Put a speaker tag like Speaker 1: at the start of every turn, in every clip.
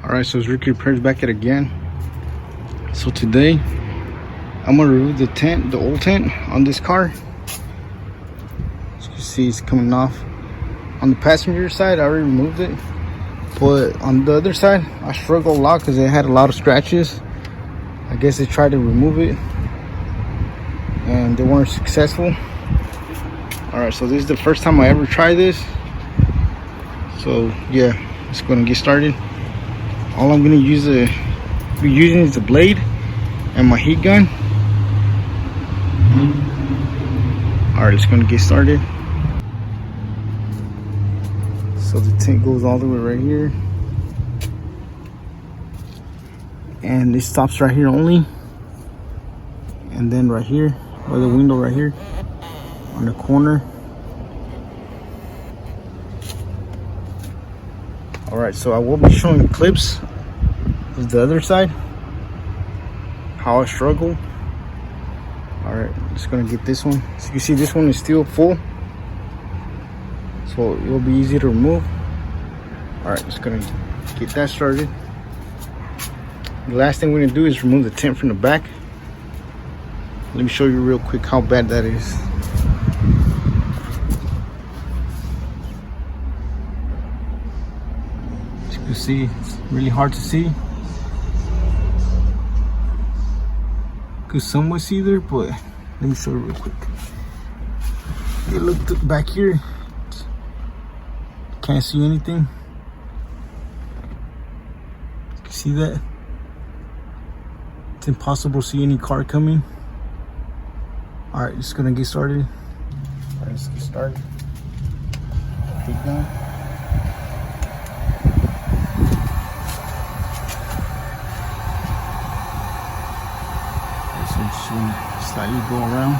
Speaker 1: Alright, so it's Ricky Repairs back at again. So today I'm gonna remove the tent, the old tent on this car. As you can see, it's coming off. On the passenger side I already removed it, but on the other side I struggled a lot because it had a lot of scratches. I guess they tried to remove it and they weren't successful. Alright, so this is the first time I ever tried this, so yeah, it's gonna get started. All I'm gonna be using is the blade and my heat gun. Alright, it's gonna get started. So the tint goes all the way right here, and it stops right here only, and then right here by the window right here on the corner. Alright, so I will be showing clips of the other side, how I struggle. Alright, just gonna get this one. So you can see this one is still full, so it will be easy to remove. Alright, just gonna get that started. The last thing we're gonna do is remove the tint from the back. Let me show you real quick how bad that is. As you can see, it's really hard to see. Could somewhat see there, but let me show you real quick. You look back here, can't see anything. You can see that? It's impossible to see any car coming. Alright, just gonna get started. Alright, let's get started. Heat gun. So just gonna slightly go around.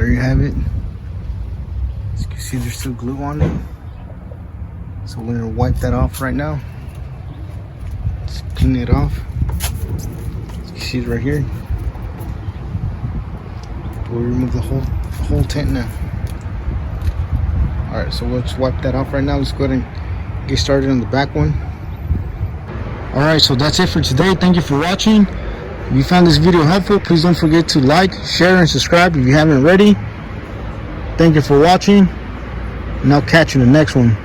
Speaker 1: there you have it. As you can see, there's still glue on it. So we're gonna wipe that off right now. Let's clean it off. As you can see it right here. We'll remove the whole tint now. Alright, so let's wipe that off right now. Let's go ahead and get started on the back one. Alright, so that's it for today. Thank you for watching. If you found this video helpful, please don't forget to like, share, and subscribe if you haven't already. Thank you for watching, and I'll catch you in the next one.